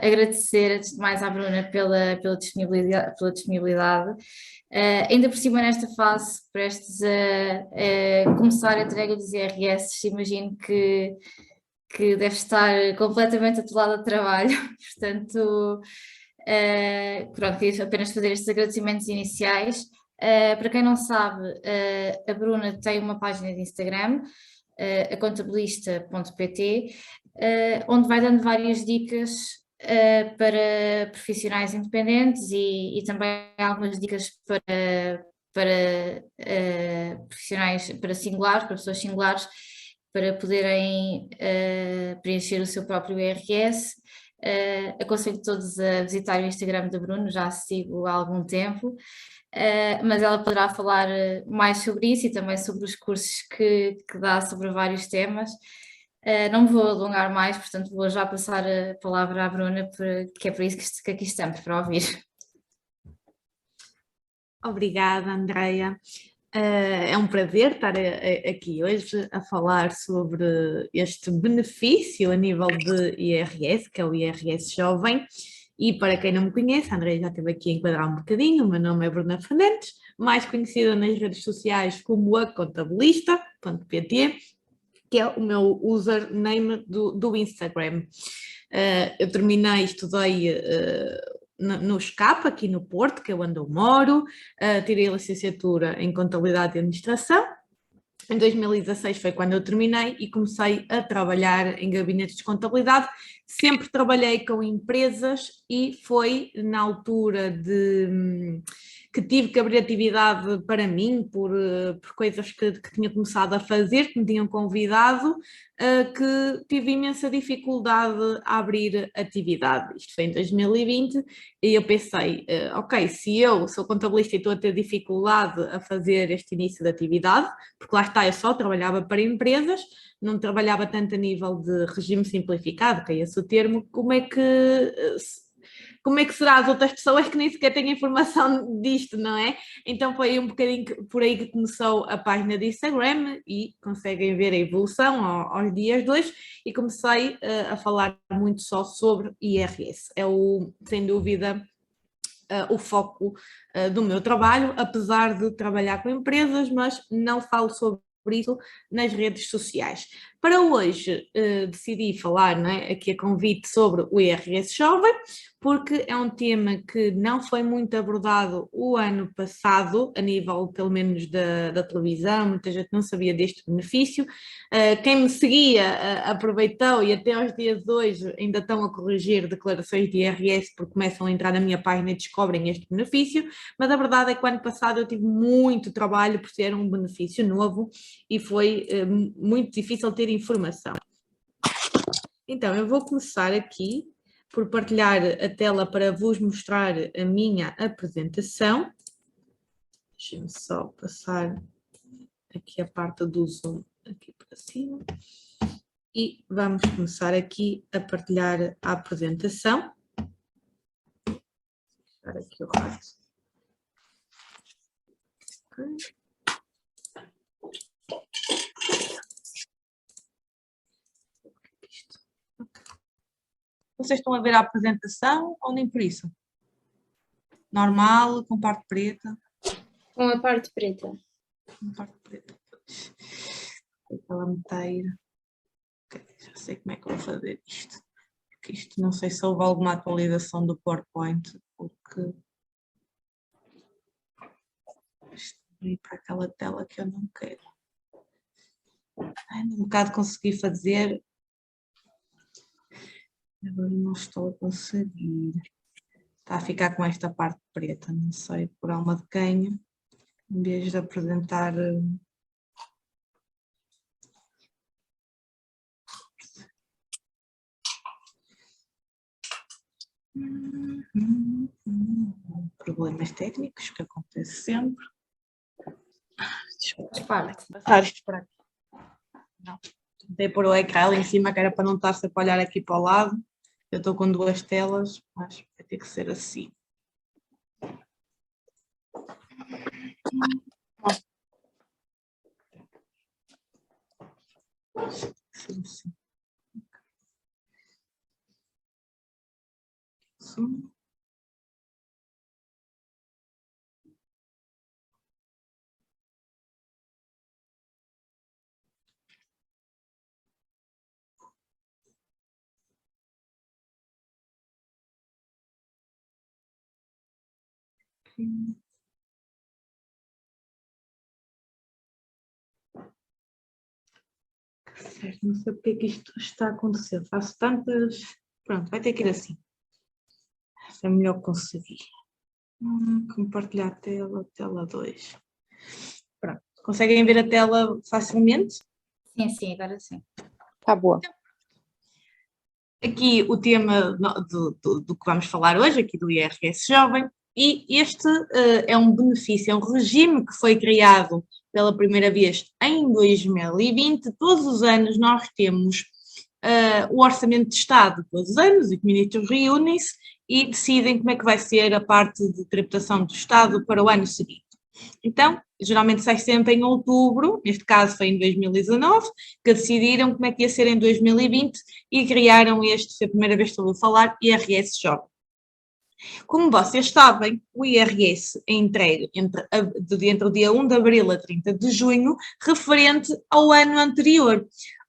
Agradecer, antes de mais, à Bruna pela disponibilidade. Ainda por cima, nesta fase, prestes a começar a entrega dos IRS, imagino que deve estar completamente atolada de trabalho, portanto, pronto, queria apenas fazer estes agradecimentos iniciais. Para quem não sabe, a Bruna tem uma página de Instagram, a contabilista.pt, onde vai dando várias dicas para profissionais independentes e também algumas dicas para profissionais, para singulares, para pessoas singulares, para poderem preencher o seu próprio IRS. Aconselho todos a visitar o Instagram da Bruno, já a sigo há algum tempo. Mas ela poderá falar mais sobre isso e também sobre os cursos que dá sobre vários temas. Não me vou alongar mais, portanto vou já passar a palavra à Bruna, que é por isso que aqui estamos, para ouvir. Obrigada, Andreia. É um prazer estar aqui hoje a falar sobre este benefício a nível de IRS, que é o IRS Jovem. E para quem não me conhece, a Andreia já esteve aqui a enquadrar um bocadinho. O meu nome é Bruna Fernandes, mais conhecida nas redes sociais como a contabilista.pt, que é o meu username do Instagram. Eu terminei, estudei no SCAP, aqui no Porto, que é onde eu moro, tirei a licenciatura em Contabilidade e Administração. Em 2016 foi quando eu terminei e comecei a trabalhar em gabinetes de contabilidade. Sempre trabalhei com empresas e foi na altura que tive que abrir atividade para mim, por coisas que tinha começado a fazer, que me tinham convidado, que tive imensa dificuldade a abrir atividade. Isto foi em 2020 e eu pensei, ok, se eu sou contabilista e estou a ter dificuldade a fazer este início de atividade, porque lá está, eu só trabalhava para empresas, não trabalhava tanto a nível de regime simplificado, que é esse o termo, como é que será as outras pessoas que nem sequer têm informação disto, não é? Então foi um bocadinho por aí que começou a página de Instagram e conseguem ver a evolução aos dias de hoje e comecei a falar muito só sobre IRS. É sem dúvida, o foco do meu trabalho, apesar de trabalhar com empresas, mas não falo sobre isso nas redes sociais. Para hoje decidi falar, não é, aqui a convite sobre o IRS Jovem, porque é um tema que não foi muito abordado o ano passado, a nível pelo menos da televisão, muita gente não sabia deste benefício. Quem me seguia aproveitou e até aos dias de hoje ainda estão a corrigir declarações de IRS porque começam a entrar na minha página e descobrem este benefício, mas a verdade é que o ano passado eu tive muito trabalho por ser um benefício novo e foi muito difícil ter informação. Então, eu vou começar aqui por partilhar a tela para vos mostrar a minha apresentação. Deixem-me só passar aqui a parte do Zoom aqui para cima. E vamos começar aqui a partilhar a apresentação. Vou deixar aqui o rato. Okay. Vocês estão a ver a apresentação ou nem por isso? Normal, com parte preta? Com a parte preta. Com parte preta, pois. Aquela meteira. Okay, já sei como é que vou fazer isto. Porque isto não sei se houve alguma atualização do PowerPoint, porque isto ir para aquela tela que eu não quero. Um bocado consegui fazer. Agora não estou a conseguir. Está a ficar com esta parte preta, não sei, por alma de quem, em vez de apresentar. Problemas técnicos que acontecem sempre. Deixa eu passar isto para aqui. Não. Tentei pôr o ecrã ali em cima, que era para não estar sempre a olhar aqui para o lado. Eu estou com duas telas, mas vai ter que ser assim. Assim. Certo, não sei porque é que isto está a acontecer. Faço tantas. Pronto, vai ter que ir assim. É melhor conseguir. Compartilhar a tela, tela 2. Pronto. Conseguem ver a tela facilmente? Sim, agora sim. Tá boa. Aqui o tema do que vamos falar hoje, aqui do IRS Jovem, e este é um benefício, é um regime que foi criado pela primeira vez em 2020. Todos os anos nós temos o Orçamento de Estado, todos os anos, os ministros reúnem-se e decidem como é que vai ser a parte de tributação do Estado para o ano seguinte. Então, geralmente sai sempre em outubro, neste caso foi em 2019, que decidiram como é que ia ser em 2020 e criaram este, foi a primeira vez que estou a falar, IRS Jovem. Como vocês sabem, o IRS é entregue entre o dia 1 de abril a 30 de junho, referente ao ano anterior.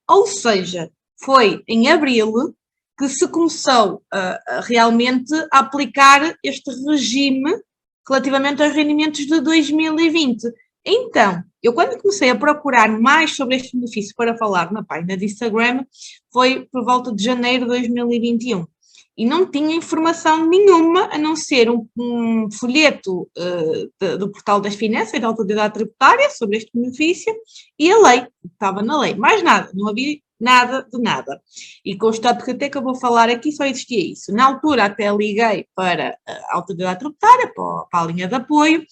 Ou seja, foi em abril que se começou realmente a aplicar este regime relativamente aos rendimentos de 2020. Então, eu quando comecei a procurar mais sobre este benefício para falar na página de Instagram, foi por volta de janeiro de 2021. E não tinha informação nenhuma, a não ser um folheto do Portal das Finanças, da Autoridade Tributária, sobre este benefício, e a lei, estava na lei. Mais nada, não havia nada de nada. E com o estado que até que eu vou falar aqui, só existia isso. Na altura até liguei para a Autoridade Tributária, para a linha de apoio,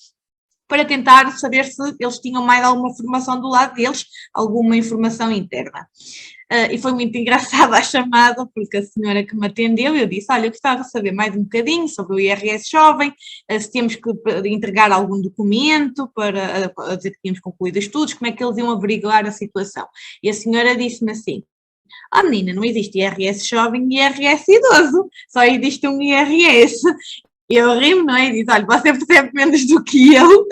para tentar saber se eles tinham mais alguma informação do lado deles, alguma informação interna. E foi muito engraçada a chamada, porque a senhora que me atendeu, eu disse, olha, eu gostava de saber mais um bocadinho sobre o IRS Jovem, se temos que entregar algum documento para dizer que tínhamos concluído estudos, como é que eles iam averiguar a situação. E a senhora disse-me assim, menina, não existe IRS Jovem e IRS Idoso, só existe um IRS. Eu rimo, não é? E diz, olha, você percebe menos do que eu,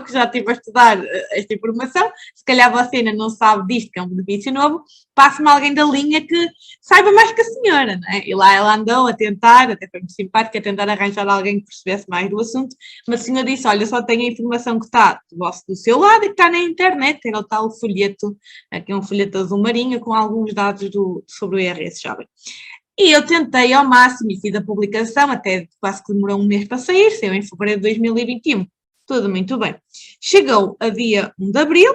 que já estive a estudar esta informação, se calhar você ainda não sabe disto, que é um benefício novo, passe-me alguém da linha que saiba mais que a senhora, não é? E lá ela andou a tentar, até foi muito simpática, a tentar arranjar alguém que percebesse mais do assunto, mas a senhora disse, olha, só tenho a informação que está do seu lado e que está na internet, era o tal folheto, aqui é um folheto azul marinho com alguns dados sobre o IRS Jovem. E eu tentei ao máximo, e fiz a publicação, até quase que demorou um mês para sair, saiu em fevereiro de 2021. Tudo muito bem. Chegou a dia 1 de abril,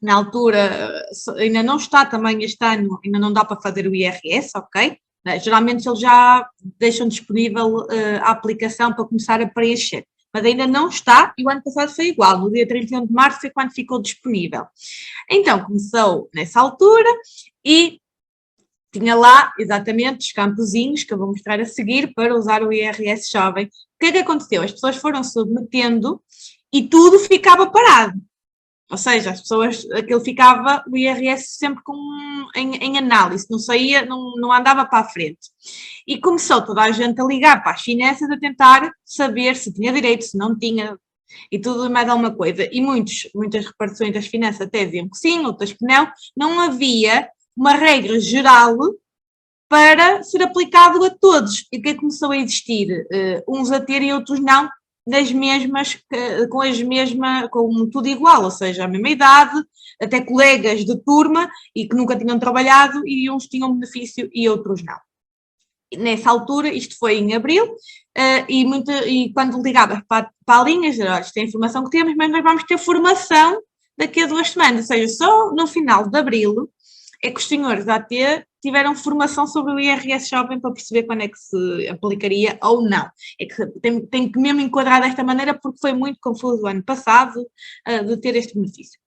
na altura ainda não está também este ano, ainda não dá para fazer o IRS, ok? Geralmente eles já deixam disponível a aplicação para começar a preencher, mas ainda não está, e o ano passado foi igual, no dia 31 de março foi quando ficou disponível. Então começou nessa altura e tinha lá exatamente os campozinhos que eu vou mostrar a seguir para usar o IRS Jovem. O que é que aconteceu? As pessoas foram submetendo e tudo ficava parado. Ou seja, as pessoas, aquilo ficava, o IRS sempre em análise, não saía, não andava para a frente. E começou toda a gente a ligar para as finanças a tentar saber se tinha direito, se não tinha, e tudo mais alguma coisa. E muitas repartições das finanças até diziam que sim, outras que não. Não havia uma regra geral para ser aplicado a todos. E o que é que começou a existir? Uns a ter e outros não, com tudo igual, ou seja, a mesma idade, até colegas de turma e que nunca tinham trabalhado e uns tinham benefício e outros não. Nessa altura, isto foi em abril, e quando ligava para a linha, olha, isto é a informação que temos, mas nós vamos ter formação daqui a 2 semanas, ou seja, só no final de abril é que os senhores da AT tiveram formação sobre o IRS Jovem para perceber quando é que se aplicaria ou não. É que tem que mesmo enquadrar desta maneira porque foi muito confuso o ano passado de ter este benefício.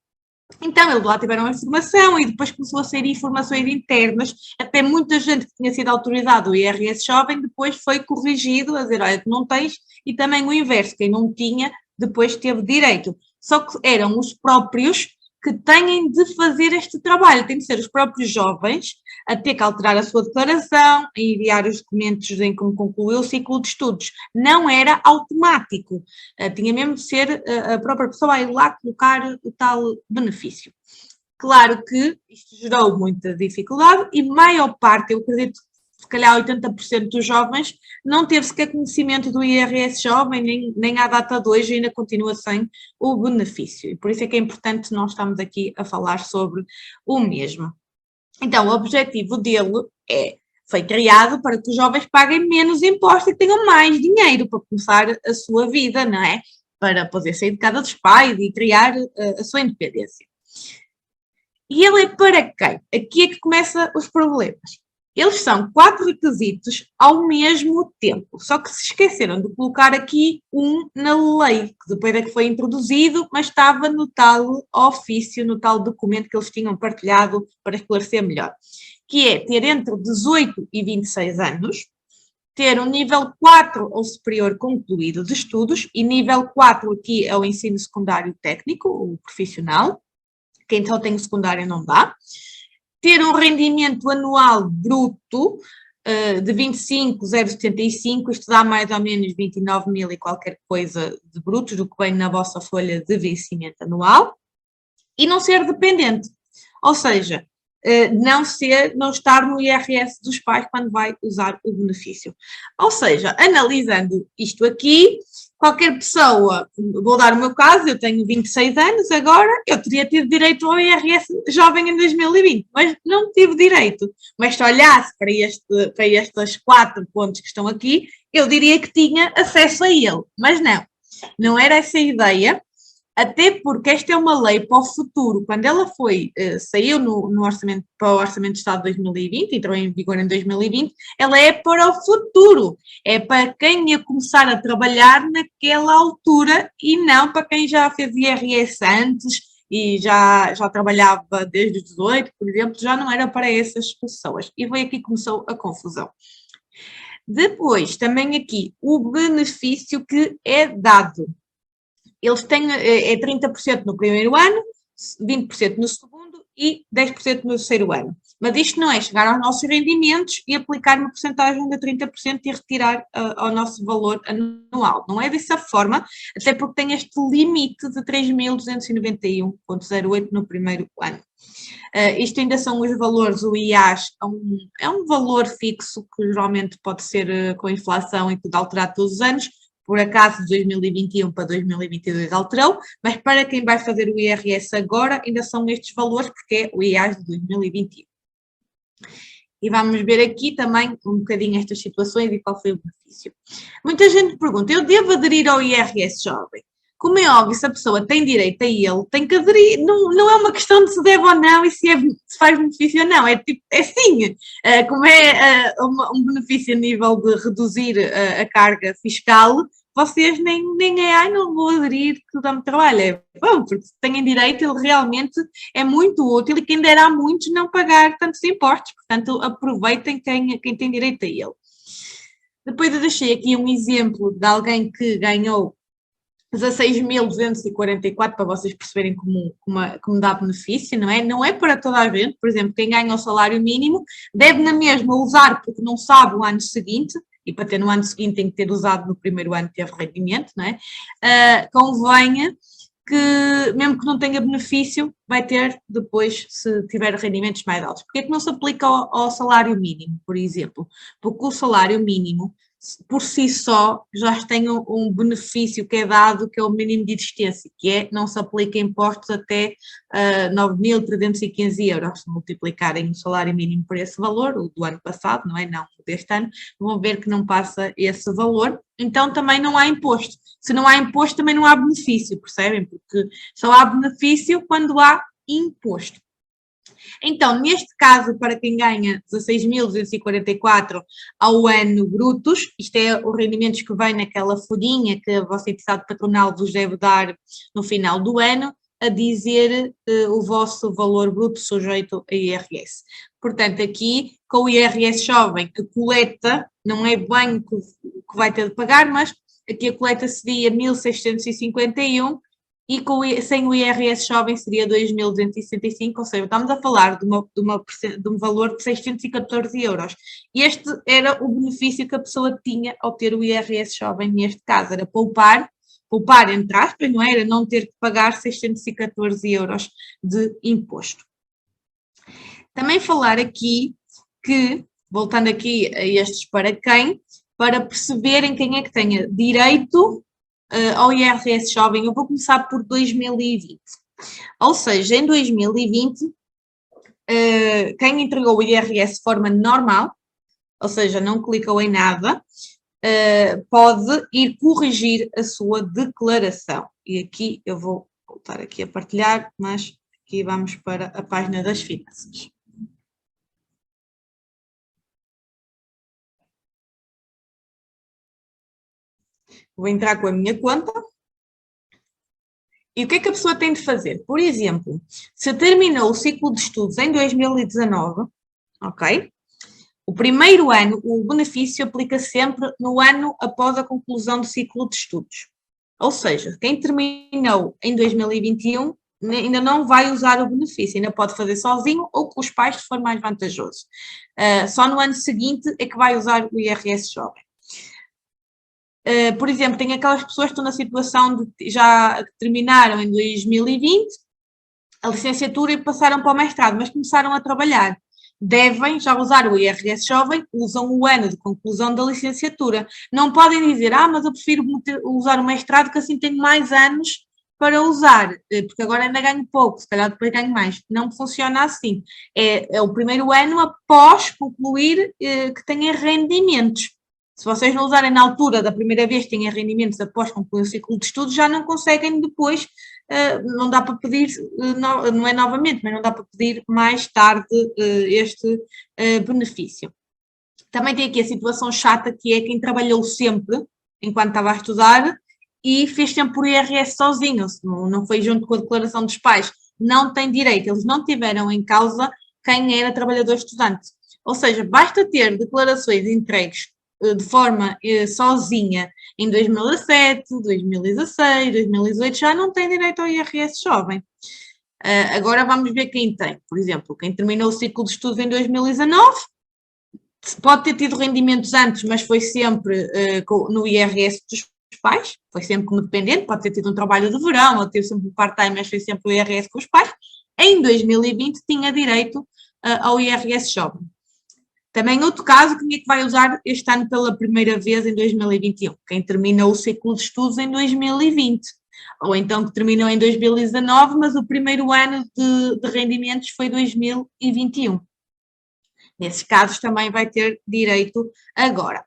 Então, eles lá tiveram a informação e depois começou a sair informações internas, até muita gente que tinha sido autorizado o IRS Jovem depois foi corrigido a dizer, olha, tu não tens, e também o inverso, quem não tinha depois teve direito. Só que eram os próprios que têm de fazer este trabalho. Tem de ser os próprios jovens a ter que alterar a sua declaração, a enviar os documentos em como concluiu o ciclo de estudos. Não era automático. Tinha mesmo de ser a própria pessoa a ir lá colocar o tal benefício. Claro que isto gerou muita dificuldade e maior parte, eu acredito, se calhar 80% dos jovens, não teve sequer conhecimento do IRS jovem, nem à data de hoje ainda continua sem o benefício. E por isso é que é importante nós estarmos aqui a falar sobre o mesmo. Então, o objetivo dele foi criado para que os jovens paguem menos impostos e tenham mais dinheiro para começar a sua vida, não é? Para poder sair de casa dos pais e criar a sua independência. E ele é para quem? Aqui é que começam os problemas. Eles são 4 requisitos ao mesmo tempo, só que se esqueceram de colocar aqui um na lei, que depois é que foi introduzido, mas estava no tal ofício, no tal documento que eles tinham partilhado para esclarecer melhor, que é ter entre 18 e 26 anos, ter um nível 4 ou superior concluído de estudos, e nível 4 aqui é o ensino secundário técnico, o profissional, quem só tem o secundário não dá. Ter um rendimento anual bruto de 25.075, isto dá mais ou menos 29 mil e qualquer coisa de brutos, do que vem na vossa folha de vencimento anual, e não ser dependente, ou seja, não estar no IRS dos pais quando vai usar o benefício. Ou seja, analisando isto aqui, qualquer pessoa, vou dar o meu caso, eu tenho 26 anos agora, eu teria tido direito ao IRS jovem em 2020, mas não tive direito. Mas se olhasse para estes 4 pontos que estão aqui, eu diria que tinha acesso a ele, mas não era essa a ideia. Até porque esta é uma lei para o futuro. Quando ela saiu no orçamento, para o Orçamento de Estado de 2020, entrou em vigor em 2020, ela é para o futuro. É para quem ia começar a trabalhar naquela altura e não para quem já fez IRS antes e já trabalhava desde os 18, por exemplo, já não era para essas pessoas. E foi aqui que começou a confusão. Depois, também aqui, o benefício que é dado. Eles têm 30% no primeiro ano, 20% no segundo e 10% no terceiro ano. Mas isto não é chegar aos nossos rendimentos e aplicar uma porcentagem de 30% e retirar ao nosso valor anual. Não é dessa forma, até porque tem este limite de 3.291,08 no primeiro ano. Isto ainda são os valores, o IAS é um valor fixo que geralmente pode ser com inflação e tudo alterado todos os anos. Por acaso, de 2021 para 2022 alterou, mas para quem vai fazer o IRS agora, ainda são estes valores, porque é o IAS de 2021. E vamos ver aqui também um bocadinho estas situações e qual foi o benefício. Muita gente pergunta, eu devo aderir ao IRS jovem? Como é óbvio, se a pessoa tem direito a ele, tem que aderir. Não é uma questão de se deve ou não e se faz benefício ou não. É sim. Como é um benefício a nível de reduzir a carga fiscal, vocês nem não vou aderir, que dá-me trabalho. Bom, porque se têm direito, ele realmente é muito útil e quem dera a muitos não pagar tantos impostos. Portanto, aproveitem quem tem direito a ele. Depois eu deixei aqui um exemplo de alguém que ganhou 16.244 para vocês perceberem como dá benefício, não é? Não é para toda a gente, por exemplo, quem ganha o salário mínimo deve na mesma usar porque não sabe o ano seguinte, e para ter no ano seguinte tem que ter usado no primeiro ano que teve rendimento, não é? Convenha que, mesmo que não tenha benefício, vai ter depois, se tiver rendimentos mais altos. Porquê é que não se aplica ao salário mínimo, por exemplo? Porque o salário mínimo, por si só, já tem um benefício que é dado, que é o mínimo de existência, que é não se aplica impostos até 9.315 euros. Se multiplicarem o salário mínimo por esse valor, o do ano passado, não é? Não deste ano, vão ver que não passa esse valor, então também não há imposto. Se não há imposto, também não há benefício, percebem? Porque só há benefício quando há imposto. Então, neste caso, para quem ganha 16.244 ao ano brutos, isto é os rendimentos que vem naquela folhinha que a vossa entidade patronal vos deve dar no final do ano, a dizer o vosso valor bruto sujeito a IRS. Portanto, aqui, com o IRS jovem, a coleta não é bem o que vai ter de pagar, mas aqui a coleta seria 1.651, e sem o IRS jovem seria 2.265, ou seja, estamos a falar de um valor de 614 euros. Este era o benefício que a pessoa tinha ao ter o IRS jovem, neste caso, era poupar entre aspas, não era? Não ter que pagar 614 euros de imposto. Também falar aqui que, voltando aqui a estes para quem, para perceberem quem é que tenha direito ao IRS jovem, eu vou começar por 2020. Ou seja, em 2020, quem entregou o IRS de forma normal, ou seja, não clicou em nada, pode ir corrigir a sua declaração. E aqui eu vou voltar aqui a partilhar, mas aqui vamos para a página das finanças. Vou entrar com a minha conta. E o que é que a pessoa tem de fazer? Por exemplo, se terminou o ciclo de estudos em 2019, ok? O primeiro ano, o benefício aplica sempre no ano após a conclusão do ciclo de estudos. Ou seja, quem terminou em 2021 ainda não vai usar o benefício, ainda pode fazer sozinho ou com os pais se for mais vantajoso. Só no ano seguinte é que vai usar o IRS jovem. Por exemplo, tem aquelas pessoas que estão na situação de já terminaram em 2020 a licenciatura e passaram para o mestrado, mas começaram a trabalhar. Devem já usar o IRS jovem, usam o ano de conclusão da licenciatura. Não podem dizer, mas eu prefiro usar o mestrado que assim tenho mais anos para usar, porque agora ainda ganho pouco, se calhar depois ganho mais. Não funciona assim. É o primeiro ano após concluir que tenha rendimentos. Se vocês não usarem na altura da primeira vez que têm rendimentos após concluir o ciclo de estudos, já não conseguem depois, não dá para pedir, não é novamente, mas não dá para pedir mais tarde este benefício. Também tem aqui a situação chata que é quem trabalhou sempre enquanto estava a estudar e fez sempre o IRS sozinho, não foi junto com a declaração dos pais, não tem direito, eles não tiveram em causa quem era trabalhador estudante. Ou seja, basta ter declarações entregues de forma sozinha em 2007, 2016, 2018, já não tem direito ao IRS jovem. Agora vamos ver quem tem. Por exemplo, quem terminou o ciclo de estudos em 2019, pode ter tido rendimentos antes, mas foi sempre no IRS dos pais, foi sempre como dependente, pode ter tido um trabalho de verão, ou teve sempre um part-time, mas foi sempre o IRS com os pais. Em 2020 tinha direito ao IRS jovem. Também outro caso, quem é que vai usar este ano pela primeira vez em 2021? Quem terminou o ciclo de estudos em 2020. Ou então que terminou em 2019, mas o primeiro ano de rendimentos foi 2021. Nesses casos também vai ter direito agora.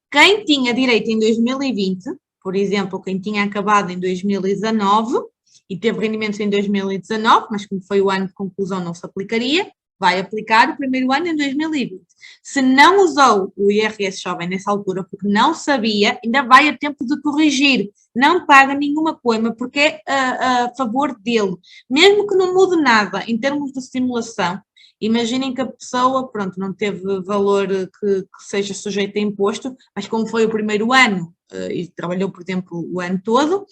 Quem tinha direito em 2020, por exemplo, quem tinha acabado em 2019 e teve rendimentos em 2019, mas como foi o ano de conclusão não se aplicaria, vai aplicar o primeiro ano em 2020. Se não usou o IRS jovem nessa altura porque não sabia, ainda vai a tempo de corrigir. Não paga nenhuma coima porque é a favor dele. Mesmo que não mude nada em termos de simulação, imaginem que a pessoa, pronto, não teve valor que seja sujeito a imposto, mas como foi o primeiro ano e trabalhou, por exemplo, o ano todo,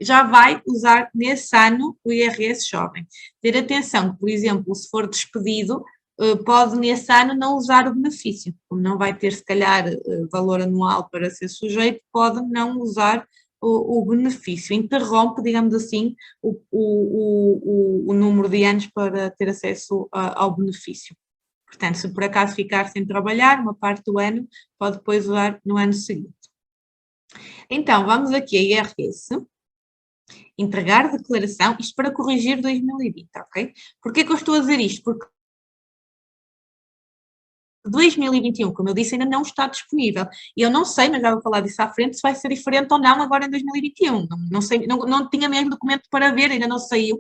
já vai usar nesse ano o IRS jovem. Ter atenção que, por exemplo, se for despedido, pode nesse ano não usar o benefício. Como não vai ter, se calhar, valor anual para ser sujeito, pode não usar o benefício. Interrompe, digamos assim, o número de anos para ter acesso ao benefício. Portanto, se por acaso ficar sem trabalhar, uma parte do ano, pode depois usar no ano seguinte. Então, vamos aqui a IRS. Entregar declaração, isto para corrigir 2020, ok? Porquê que eu estou a dizer isto? Porque 2021, como eu disse, ainda não está disponível. E eu não sei, mas já vou falar disso à frente, se vai ser diferente ou não agora em 2021. Não sei, não tinha mesmo documento para ver, ainda não saiu.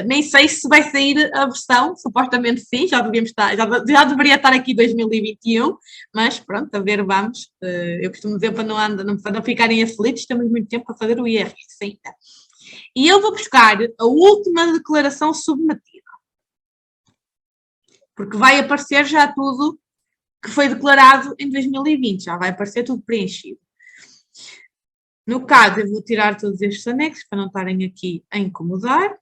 Nem sei se vai sair a versão, supostamente sim, já deveria estar aqui 2021, mas pronto, a ver, vamos. Eu costumo dizer para não ficarem aflitos, temos muito tempo para fazer o IRS ainda. E eu vou buscar a última declaração submetida. Porque vai aparecer já tudo que foi declarado em 2020, já vai aparecer tudo preenchido. No caso, eu vou tirar todos estes anexos para não estarem aqui a incomodar,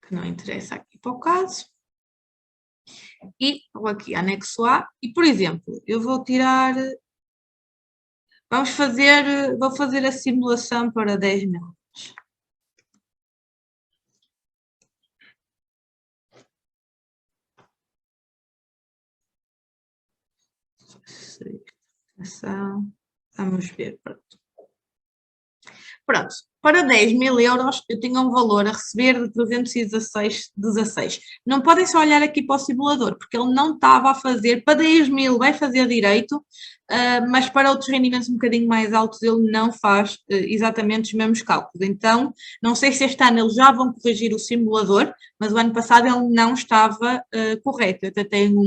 que não interessa aqui para o caso. E vou aqui anexo A e, por exemplo, eu vou tirar, vou fazer a simulação para 10.000. Vamos ver, pronto. Para 10.000 euros eu tinha um valor a receber de 316,16. Não podem só olhar aqui para o simulador, porque ele não estava a fazer, para 10.000 vai fazer direito, mas para outros rendimentos um bocadinho mais altos ele não faz exatamente os mesmos cálculos. Então, não sei se este ano eles já vão corrigir o simulador, mas o ano passado ele não estava correto. Eu até tenho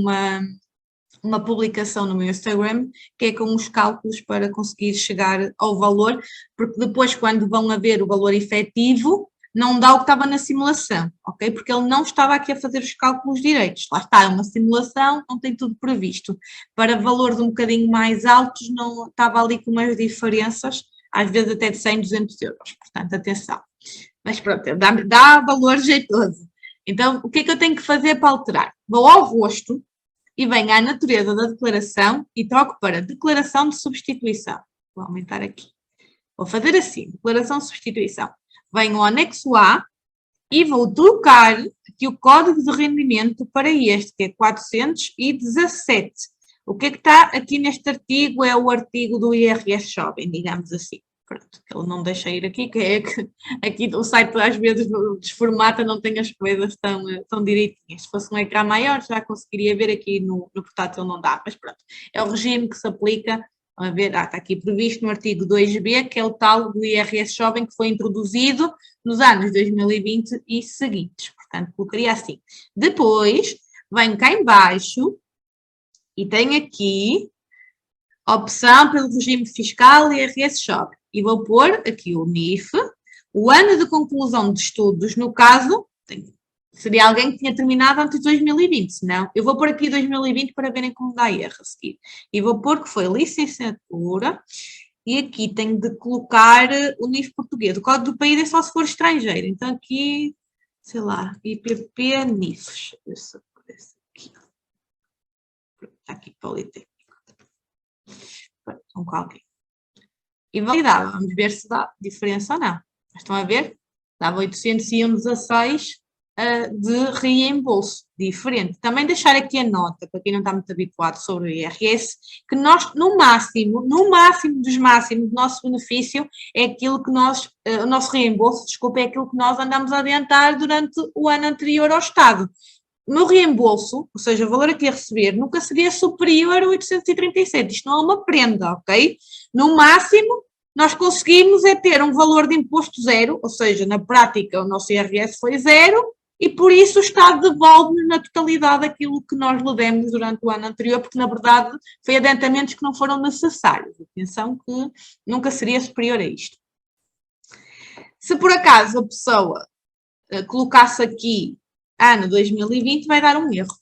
uma publicação no meu Instagram, que é com os cálculos para conseguir chegar ao valor, porque depois quando vão a ver o valor efetivo, não dá o que estava na simulação, ok? Porque ele não estava aqui a fazer os cálculos direitos. Lá está, é uma simulação, não tem tudo previsto. Para valores um bocadinho mais altos, não estava ali com umas diferenças, às vezes até de 100, 200 euros. Portanto, atenção. Mas pronto, dá valor jeitoso. Então, o que é que eu tenho que fazer para alterar? Vou ao rosto, e venho à natureza da declaração e troco para declaração de substituição. Vou aumentar aqui. Vou fazer assim, declaração de substituição. Venho ao anexo A e vou trocar aqui o código de rendimento para este, que é 417. O que é que está aqui neste artigo? É o artigo do IRS Jovem, digamos assim. Pronto, ele não deixa ir aqui, que é que aqui o site às vezes desformata, não tem as coisas tão direitinhas. Se fosse um ecrã maior já conseguiria ver, aqui no portátil não dá, mas pronto. É o regime que se aplica, a ver, está aqui previsto no artigo 2b, que é o tal do IRS Jovem que foi introduzido nos anos 2020 e seguintes. Portanto, colocaria assim. Depois, venho cá em baixo e tenho aqui a opção pelo regime fiscal e IRS Jovem. E vou pôr aqui o NIF, o ano de conclusão de estudos, no caso, seria alguém que tinha terminado antes de 2020, senão eu vou pôr aqui 2020 para verem como dá erro a seguir. E vou pôr que foi licenciatura, e aqui tenho de colocar o NIF português. O código do país é só se for estrangeiro, então aqui, sei lá, IPP NIFs. Deixa eu pôr esse aqui. Está aqui Politécnico. Com qualquer. E validava, vamos ver se dá diferença ou não. Estão a ver? Dava 801,16 de reembolso, diferente. Também deixar aqui a nota, para quem não está muito habituado sobre o IRS, que nós, no máximo dos máximos, o nosso benefício é aquilo que nós, o nosso reembolso, desculpa, é aquilo que nós andamos a adiantar durante o ano anterior ao Estado. O meu reembolso, ou seja, o valor aqui a receber, nunca seria superior a 837. Isto não é uma prenda, ok? No máximo, nós conseguimos é ter um valor de imposto zero, ou seja, na prática o nosso IRS foi zero, e por isso o Estado devolve-nos na totalidade aquilo que nós lhe demos durante o ano anterior, porque na verdade foi adiantamentos que não foram necessários. Atenção que nunca seria superior a isto. Se por acaso a pessoa colocasse aqui ano 2020, vai dar um erro.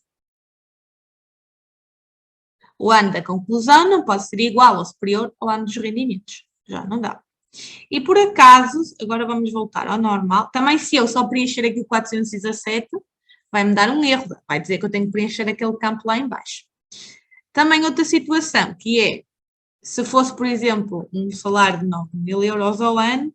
O ano da conclusão não pode ser igual ou superior ao ano dos rendimentos. Já não dá. E por acaso, agora vamos voltar ao normal. Também se eu só preencher aqui o 417, vai-me dar um erro. Vai dizer que eu tenho que preencher aquele campo lá em baixo. Também outra situação, que é, se fosse, por exemplo, um salário de 9.000 euros ao ano,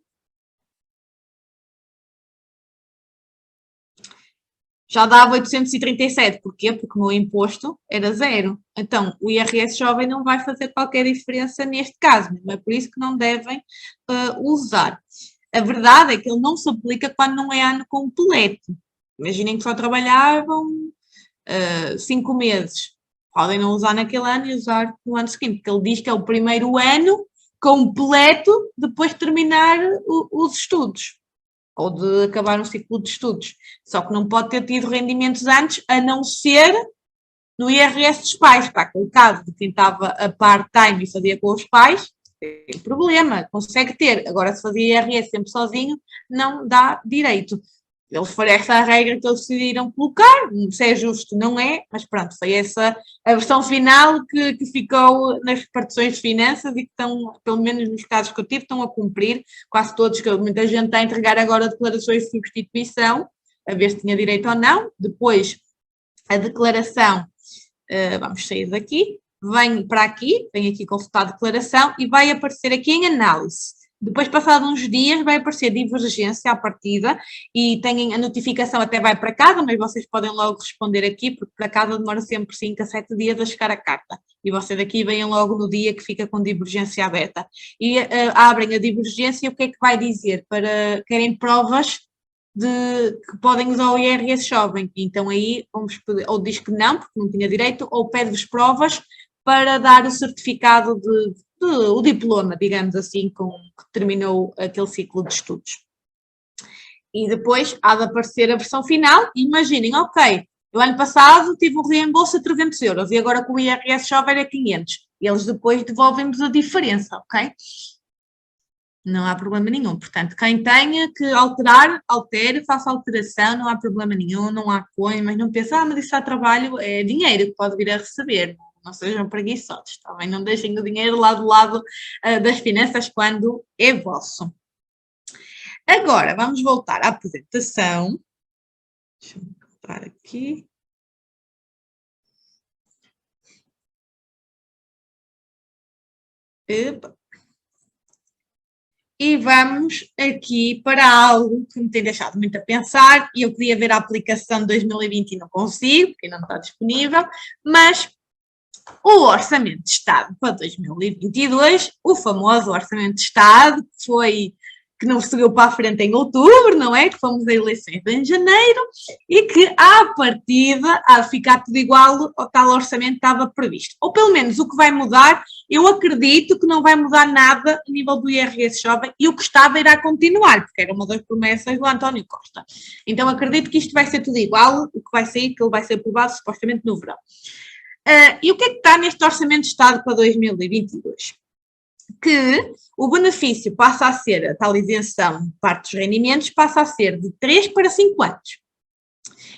já dava 837. Porquê? Porque o meu imposto era zero. Então, o IRS Jovem não vai fazer qualquer diferença neste caso. É por isso que não devem usar. A verdade é que ele não se aplica quando não é ano completo. Imaginem que só trabalhavam 5 meses. Podem não usar naquele ano e usar no ano seguinte, porque ele diz que é o primeiro ano completo depois de terminar os estudos, ou de acabar um ciclo de estudos. Só que não pode ter tido rendimentos antes, a não ser no IRS dos pais. Para aquele caso de quem estava a part-time e fazia com os pais, tem problema, consegue ter. Agora, se fazia IRS sempre sozinho, não dá direito. Foi essa a regra que eles decidiram colocar, se é justo não é, mas pronto, foi essa a versão final que ficou nas repartições de finanças e que estão, pelo menos nos casos que eu tive, estão a cumprir, quase todos, que muita gente está a entregar agora declarações de substituição, a ver se tinha direito ou não, depois a declaração, vamos sair daqui, vem para aqui, vem aqui consultar a declaração e vai aparecer aqui em análise. Depois, passados uns dias, vai aparecer divergência à partida e a notificação até vai para casa, mas vocês podem logo responder aqui, porque para casa demora sempre 5 a 7 dias a chegar a carta. E vocês aqui vêm logo no dia que fica com divergência aberta. E abrem a divergência e o que é que vai dizer? Querem provas que podem usar o IRS Jovem. Então aí, ou diz que não, porque não tinha direito, ou pede-vos provas para dar o certificado o diploma, digamos assim, que terminou aquele ciclo de estudos. E depois há de aparecer a versão final. Imaginem, ok, o ano passado tive um reembolso a 300 euros e agora com o IRS Jovem é 500. E eles depois devolvem-nos a diferença, ok? Não há problema nenhum. Portanto, quem tenha que alterar, altere, faça alteração, não há problema nenhum, não há coisa, mas não pense, mas isso dá trabalho, é dinheiro que pode vir a receber. Não sejam preguiçosos, tá bem? Não deixem o dinheiro lá do lado das finanças quando é vosso. Agora, vamos voltar à apresentação. Deixa eu voltar aqui. Epa. E vamos aqui para algo que me tem deixado muito a pensar, e eu queria ver a aplicação de 2020 e não consigo, porque não está disponível, mas o Orçamento de Estado para 2022, o famoso Orçamento de Estado, que não seguiu para a frente em outubro, não é? Que fomos a eleições em janeiro, e que, à partida, há de ficar tudo igual ao tal orçamento que estava previsto. Ou, pelo menos, o que vai mudar, eu acredito que não vai mudar nada a nível do IRS Jovem, e o que estava irá continuar, porque era uma das promessas do António Costa. Então, acredito que isto vai ser tudo igual, o que vai sair, que ele vai ser aprovado, supostamente, no verão. E o que é que está neste Orçamento de Estado para 2022? Que o benefício passa a ser, a tal isenção de parte dos rendimentos, passa a ser de 3 para 5 anos.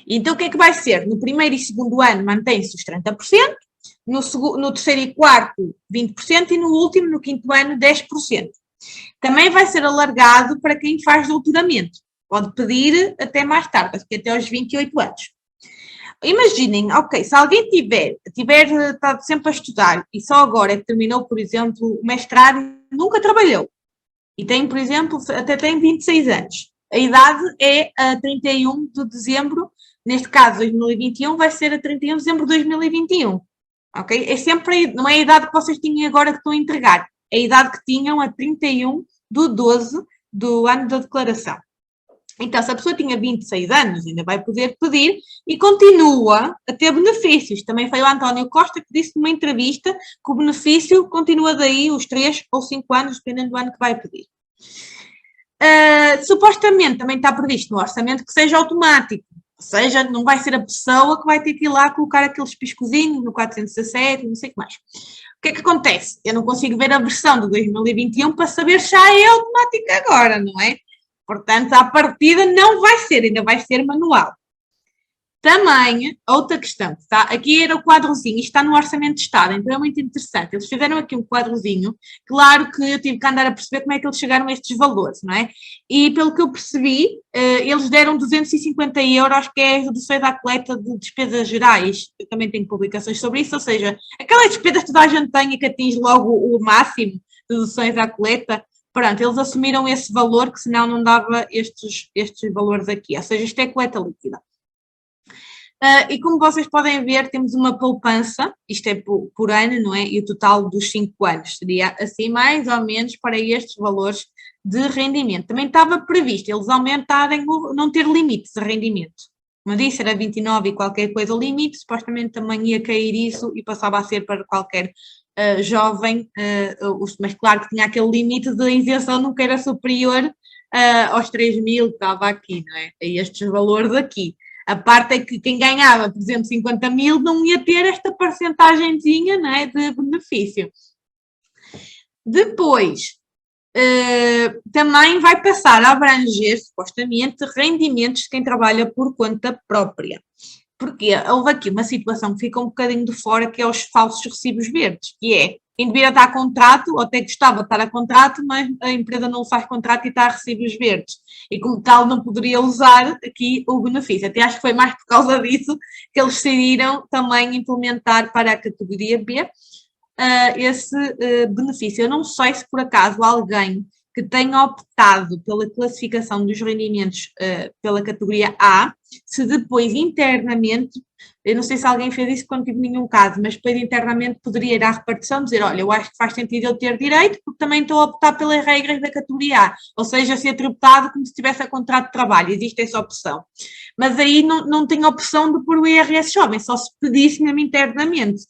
Então, o que é que vai ser? No primeiro e segundo ano mantém-se os 30%, no terceiro e quarto 20% e no último, no quinto ano, 10%. Também vai ser alargado para quem faz doutoramento. Pode pedir até mais tarde, até aos 28 anos. Imaginem, ok, se alguém tiver estado sempre a estudar e só agora é que terminou, por exemplo, o mestrado e nunca trabalhou, e tem, por exemplo, até tem 26 anos, a idade é a 31 de dezembro, neste caso 2021, vai ser a 31 de dezembro de 2021, ok? É sempre, não é a idade que vocês tinham agora que estão a entregar, é a idade que tinham a 31 de 12 do ano da declaração. Então, se a pessoa tinha 26 anos, ainda vai poder pedir e continua a ter benefícios. Também foi o António Costa que disse numa entrevista que o benefício continua daí os 3 ou 5 anos, dependendo do ano que vai pedir. Supostamente também está previsto no orçamento que seja automático, ou seja, não vai ser a pessoa que vai ter que ir lá colocar aqueles piscozinhos no 417 e não sei o que mais. O que é que acontece? Eu não consigo ver a versão de 2021 para saber se já é automática agora, não é? Portanto, à partida não vai ser, ainda vai ser manual. Também, outra questão, tá? Aqui era o quadrozinho, isto está no Orçamento de Estado, então é muito interessante. Eles fizeram aqui um quadrozinho, claro que eu tive que andar a perceber como é que eles chegaram a estes valores, não é? E pelo que eu percebi, eles deram 250 euros, que é a redução da coleta de despesas gerais. Eu também tenho publicações sobre isso, ou seja, aquelas despesas que toda a gente tem e que atinge logo o máximo de deduções à coleta. Pronto, eles assumiram esse valor, que senão não dava estes valores aqui, ou seja, isto é coleta líquida. E como vocês podem ver, temos uma poupança, isto é por ano, não é? E o total dos 5 anos seria assim, mais ou menos, para estes valores de rendimento. Também estava previsto eles aumentarem, não ter limites de rendimento. Como eu disse, era 29 e qualquer coisa o limite, supostamente também ia cair isso e passava a ser para qualquer jovem, mas claro que tinha aquele limite de isenção, nunca era superior aos 3.000 que estava aqui, não é? A estes valores aqui. A parte é que quem ganhava, por exemplo, 50.000 não ia ter esta percentagenzinha, não é, de benefício. Depois, também vai passar a abranger, supostamente, rendimentos de quem trabalha por conta própria. Porque houve aqui uma situação que fica um bocadinho de fora, que é os falsos recibos verdes, que é quem devia estar a contrato, ou até gostava de estar a contrato, mas a empresa não faz contrato e está a recibos verdes. E como tal não poderia usar aqui o benefício. Até acho que foi mais por causa disso que eles decidiram também implementar para a categoria B esse benefício. Eu não sei se por acaso alguém que tenha optado pela classificação dos rendimentos pela categoria A, se depois internamente, eu não sei se alguém fez isso quando tive nenhum caso, mas depois internamente poderia ir à repartição e dizer, olha, eu acho que faz sentido eu ter direito, porque também estou a optar pelas regras da categoria A, ou seja, ser tributado como se estivesse a contrato de trabalho, existe essa opção. Mas aí não tem opção de pôr o IRS jovem, só se pedisse mesmo internamente.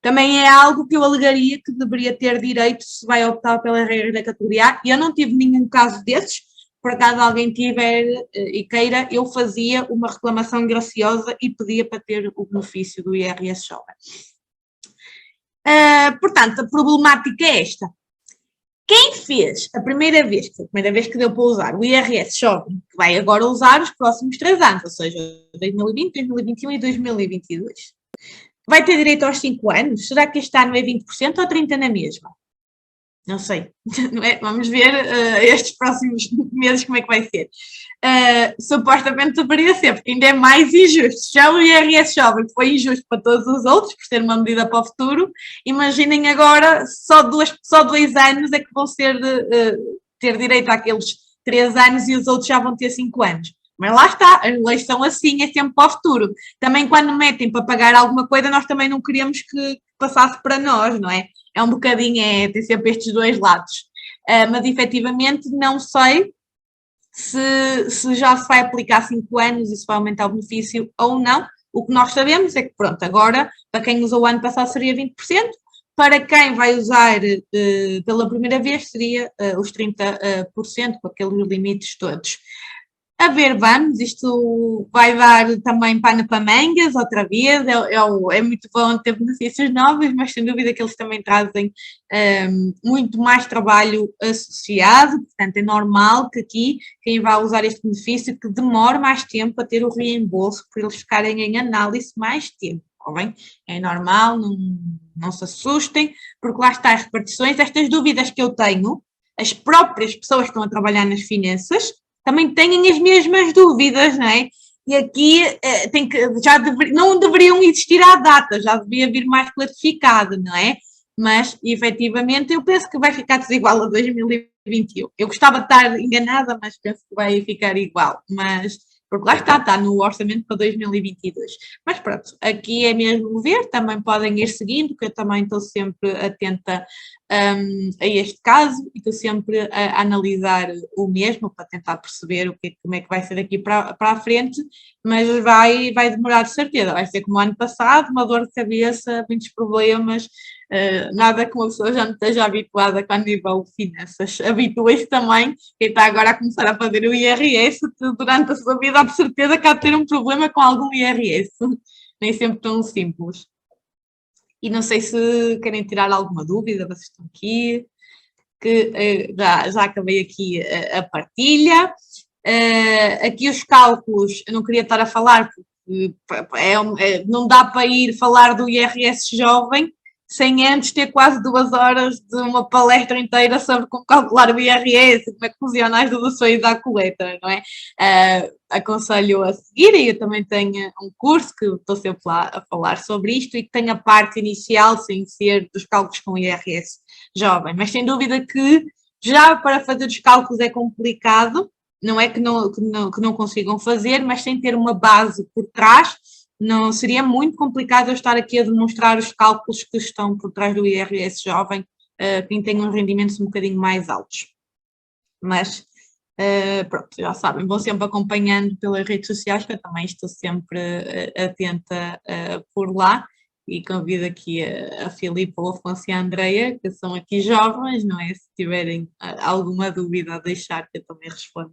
Também é algo que eu alegaria que deveria ter direito se vai optar pela regra da categoria A. E eu não tive nenhum caso desses. Por acaso alguém tiver e queira, eu fazia uma reclamação graciosa e pedia para ter o benefício do IRS jovem. Portanto, a problemática é esta. Quem fez a primeira vez que deu para usar o IRS jovem, que vai agora usar os próximos 3 anos, ou seja, 2020, 2021 e 2022, vai ter direito aos 5 anos? Será que este ano é 20% ou 30% na mesma? Não sei. Não é? Vamos ver estes próximos meses como é que vai ser. Supostamente deveria ser, porque ainda é mais injusto. Já o IRS jovem foi injusto para todos os outros, por ser uma medida para o futuro. Imaginem agora, só 2 anos é que vão ser ter direito àqueles 3 anos e os outros já vão ter 5 anos. Mas lá está, as leis são assim, é sempre para o futuro. Também quando metem para pagar alguma coisa, nós também não queríamos que passasse para nós, não é? É um bocadinho, tem sempre estes dois lados. Mas efetivamente não sei se já se vai aplicar 5 anos e se vai aumentar o benefício ou não. O que nós sabemos é que, pronto, agora, para quem usou o ano passado seria 20%, para quem vai usar pela primeira vez seria os 30%, com aqueles limites todos. A ver, vamos, isto vai dar também pano para mangas outra vez, é muito bom ter benefícios novos, mas sem dúvida que eles também trazem muito mais trabalho associado, portanto é normal que aqui quem vai usar este benefício que demore mais tempo a ter o reembolso, por eles ficarem em análise mais tempo, está bem? É normal, não se assustem, porque lá está as repartições, estas dúvidas que eu tenho, as próprias pessoas que estão a trabalhar nas finanças, também têm as mesmas dúvidas, não é? E aqui não deveriam existir à data, já devia vir mais classificado, não é? Mas, efetivamente, eu penso que vai ficar desigual a 2021. Eu gostava de estar enganada, mas penso que vai ficar igual. Mas, porque lá está no orçamento para 2022. Mas pronto, aqui é mesmo ver, também podem ir seguindo, que eu também estou sempre atenta a este caso e estou sempre a analisar o mesmo para tentar perceber como é que vai ser daqui para a frente, mas vai demorar de certeza, vai ser como o ano passado, uma dor de cabeça, muitos problemas, nada que uma pessoa já não esteja habituada quando nível finanças. Habitua-se também, quem está agora a começar a fazer o IRS, que durante a sua vida há de certeza que há de ter um problema com algum IRS, nem sempre tão simples. E não sei se querem tirar alguma dúvida, vocês estão aqui, que já acabei aqui a partilha. Aqui os cálculos, eu não queria estar a falar, porque não dá para ir falar do IRS jovem sem antes ter quase 2 horas de uma palestra inteira sobre como calcular o IRS, como é que funciona as deduções à coleta, não é? Aconselho a seguir, e eu também tenho um curso que estou sempre lá a falar sobre isto e que tem a parte inicial sem ser dos cálculos com o IRS jovem, mas sem dúvida que já para fazer os cálculos é complicado, não é que não consigam fazer, mas sem ter uma base por trás, não seria muito complicado eu estar aqui a demonstrar os cálculos que estão por trás do IRS jovem, quem tem uns rendimentos um bocadinho mais altos. Mas, pronto, já sabem, vou sempre acompanhando pelas redes sociais, que eu também estou sempre atenta por lá, e convido aqui a Filipe, o Afonso e a Andreia, que são aqui jovens, não é? Se tiverem alguma dúvida a deixar, que eu também respondo.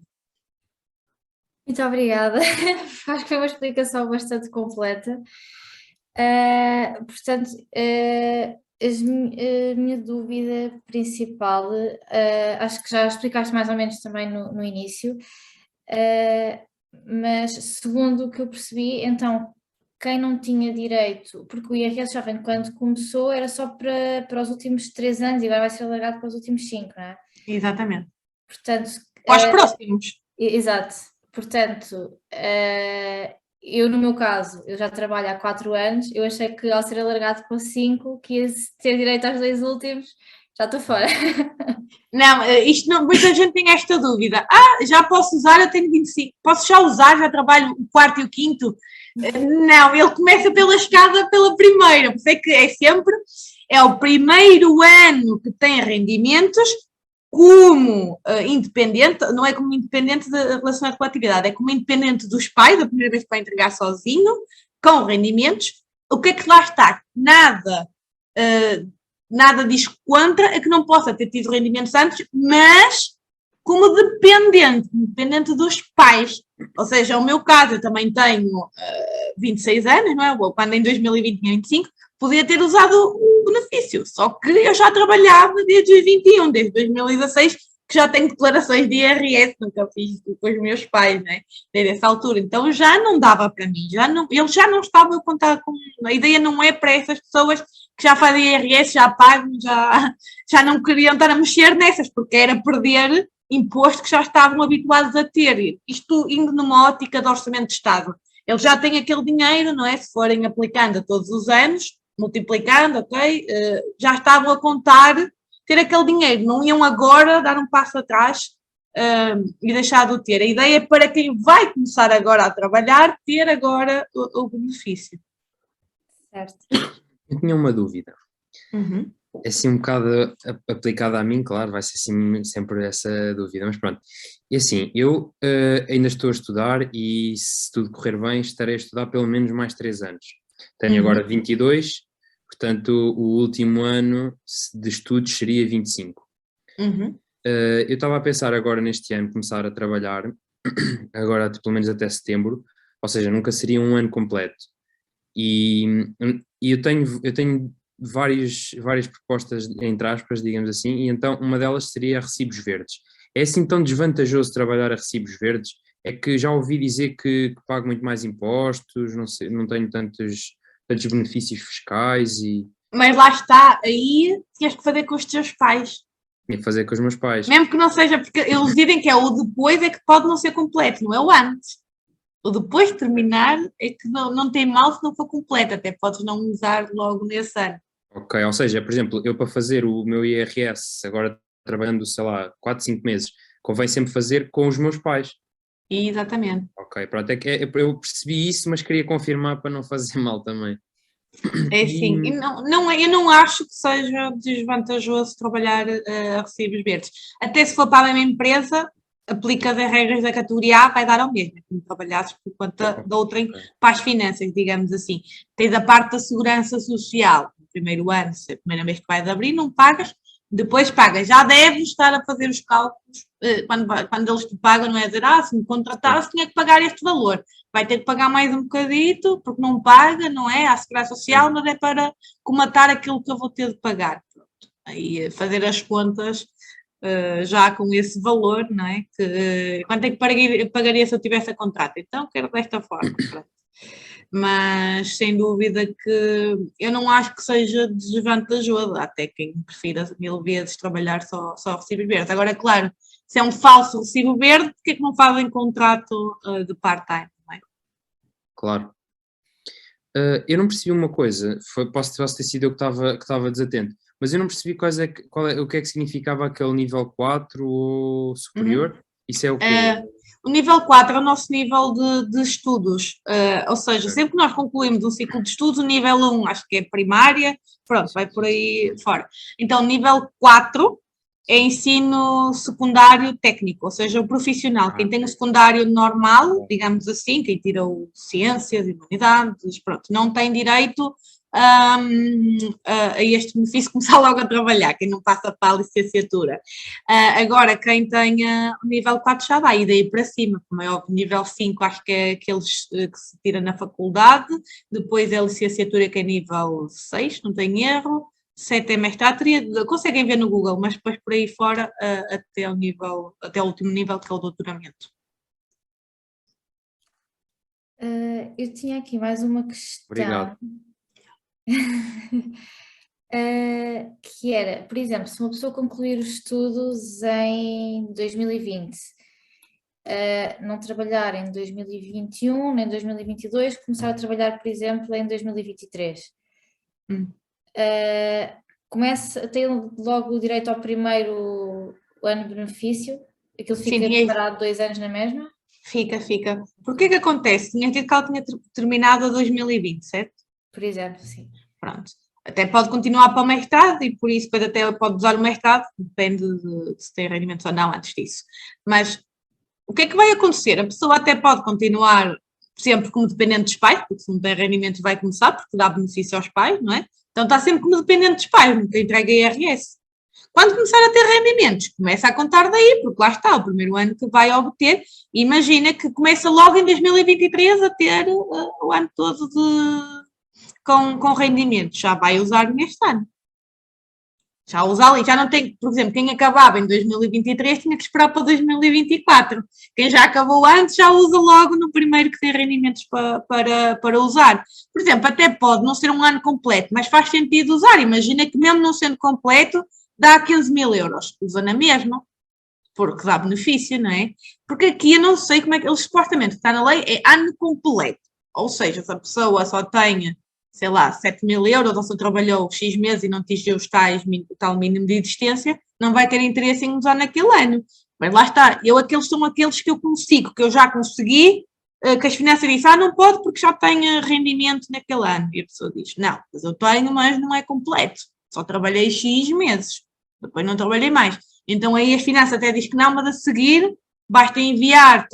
Muito obrigada, acho que foi uma explicação bastante completa. Portanto, A minha dúvida principal, acho que já explicaste mais ou menos também no início, mas segundo o que eu percebi, então quem não tinha direito, porque o IRS jovem quando começou era só para os últimos 3 anos e agora vai ser alargado para os últimos 5, não é? Exatamente. Portanto, Para os próximos. exato. Portanto, eu no meu caso, eu já trabalho há 4 anos, eu achei que ao ser alargado para 5, que ia ter direito aos 2 últimos, já estou fora. Não, isto não, muita gente tem esta dúvida. Já posso usar, eu tenho 25. Posso já usar, já trabalho o quarto e o quinto? Não, ele começa pela escada pela primeira, por isso é que é o primeiro ano que tem rendimentos como independente, não é como independente relacionado com a atividade, é como independente dos pais, a primeira vez que vai entregar sozinho, com rendimentos. O que é que lá está? Nada diz contra a que não possa ter tido rendimentos antes, mas como dependente dos pais. Ou seja, o meu caso, eu também tenho 26 anos, não é? Quando em 2020 tinha 25, podia ter usado o benefício, só que eu já trabalhava desde 2021, desde 2016, que já tenho declarações de IRS, nunca fiz com os meus pais, né? Desde essa altura. Então já não dava para mim, eles já não estavam a contar com. A ideia não é para essas pessoas que já fazem IRS, já pagam, já não queriam estar a mexer nessas, porque era perder imposto que já estavam habituados a ter. Isto indo numa ótica de orçamento de Estado. Eles já têm aquele dinheiro, não é? Se forem aplicando a todos os anos, multiplicando, ok? Já estavam a contar ter aquele dinheiro, não iam agora dar um passo atrás e deixar de o ter. A ideia é para quem vai começar agora a trabalhar, ter agora o benefício. Certo. Eu tinha uma dúvida. Uhum. É assim um bocado aplicada a mim, claro, vai ser assim, sempre essa dúvida, mas pronto. E assim, eu ainda estou a estudar e se tudo correr bem estarei a estudar pelo menos mais 3 anos. Tenho agora 22, portanto o último ano de estudos seria 25. Eu estava a pensar agora neste ano começar a trabalhar, agora pelo menos até setembro, ou seja, nunca seria um ano completo. E eu tenho várias propostas, entre aspas, digamos assim, e então uma delas seria recibos verdes. É assim tão desvantajoso trabalhar a recibos verdes? É que já ouvi dizer que pago muito mais impostos, não sei, não tenho tantos benefícios fiscais e Mas lá está, aí tinhas que fazer com os teus pais. tinha que fazer com os meus pais. Mesmo que não seja, porque eles dizem que é o depois é que pode não ser completo, não é o antes. O depois de terminar é que não tem mal se não for completo, até podes não usar logo nesse ano. Ok, ou seja, por exemplo, eu para fazer o meu IRS, agora trabalhando, sei lá, 4, 5 meses, convém sempre fazer com os meus pais. Exatamente. Ok, pronto, eu percebi isso, mas queria confirmar para não fazer mal também. É assim, eu não acho que seja desvantajoso trabalhar a recibos verdes. Até se for para a mesma empresa, aplica as regras da categoria A, vai dar ao mesmo, como trabalhasses por conta da outra para as finanças, digamos assim. Tens a parte da segurança social, no primeiro ano, se é a primeira vez que vais abrir, não pagas, depois pagas. Já deves estar a fazer os cálculos, quando eles te pagam, não é dizer, se me contratasse, tinha que pagar este valor. Vai ter que pagar mais um bocadito, porque não paga, não é? À segurança social, mas é para comatar aquilo que eu vou ter de pagar. Pronto. Aí fazer as contas já com esse valor, não é? Quanto é que pagaria se eu tivesse a contrato? Então, quero desta forma. Pronto. Mas, sem dúvida que eu não acho que seja desvantajoso, até quem prefira 1000 vezes trabalhar só recibos verdes. Agora, claro, se é um falso recibo verde, porque é que não fazem contrato de part-time? Claro. Eu não percebi uma coisa, posso ter sido eu que estava desatento, mas eu não percebi o que é que significava aquele nível 4 ou superior. Isso é o quê? O nível 4 é o nosso nível de estudos, ou seja, sempre que nós concluímos um ciclo de estudos, o nível 1 acho que é primária, pronto, vai por aí fora. Então, nível 4 é ensino secundário técnico, ou seja, o profissional. Quem tem o secundário normal, digamos assim, quem tira o ciências e humanidades, pronto, não tem direito a este benefício começar logo a trabalhar, quem não passa para a licenciatura. Agora, quem tenha o nível 4 já dá, e daí para cima, como é óbvio, nível 5 acho que é aqueles que se tira na faculdade, depois é a licenciatura que é nível 6, não tem erro, 7 é mestrado, conseguem ver no Google, mas depois por aí fora até o último nível, que é o doutoramento. Eu tinha aqui mais uma questão. Obrigado. Que era, por exemplo, se uma pessoa concluir os estudos em 2020, não trabalhar em 2021 nem 2022, começar a trabalhar, por exemplo, em 2023. Tem logo o direito ao primeiro ano de benefício? Aquilo fica parado 2 anos na mesma? Fica. Porque que acontece? Tinha dito que ela tinha terminado a 2020, certo? Por exemplo, sim. Pronto. Até pode continuar para o mestrado e por isso depois até pode usar o mestrado, depende de se tem rendimentos ou não antes disso. Mas o que é que vai acontecer? A pessoa até pode continuar sempre como dependente dos pais, porque se não tem rendimentos vai começar, porque dá benefício aos pais, não é? Então está sempre como dependente dos pais, nunca entrega IRS. Quando começar a ter rendimentos, começa a contar daí, porque lá está, o primeiro ano que vai obter. Imagina que começa logo em 2023 a ter o ano todo com rendimentos. Já vai usar neste ano. Já usa ali, já não tem, por exemplo, quem acabava em 2023 tinha que esperar para 2024. Quem já acabou antes já usa logo no primeiro que tem rendimentos para usar. Por exemplo, até pode não ser um ano completo, mas faz sentido usar. Imagina que mesmo não sendo completo, dá 15 mil euros. Usa na mesma, porque dá benefício, não é? Porque aqui eu não sei como é que eles supostamente está na lei, é ano completo. Ou seja, se a pessoa só tem, sei lá, 7 mil euros, ou se trabalhou X meses e não atingiu o tal mínimo de existência, não vai ter interesse em usar naquele ano. Mas lá está, são aqueles que eu consigo, que eu já consegui, que as finanças dizem, não pode porque já tenho rendimento naquele ano. E a pessoa diz, não, mas eu tenho, mas não é completo. Só trabalhei X meses, depois não trabalhei mais. Então aí as finanças até diz que não, mas a seguir basta enviar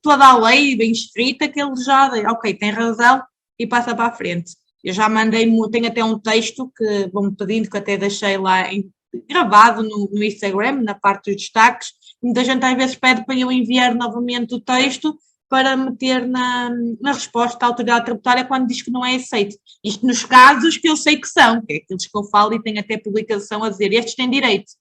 toda a lei bem escrita que ele já, ok, tem razão, e passa para a frente. Eu já mandei, tenho até um texto que vão-me pedindo, que até deixei lá gravado no Instagram, na parte dos destaques. Muita gente às vezes pede para eu enviar novamente o texto para meter na resposta da autoridade tributária quando diz que não é aceito. Isto nos casos que eu sei que são, que é aqueles que eu falo e tenho até publicação a dizer, estes têm direito,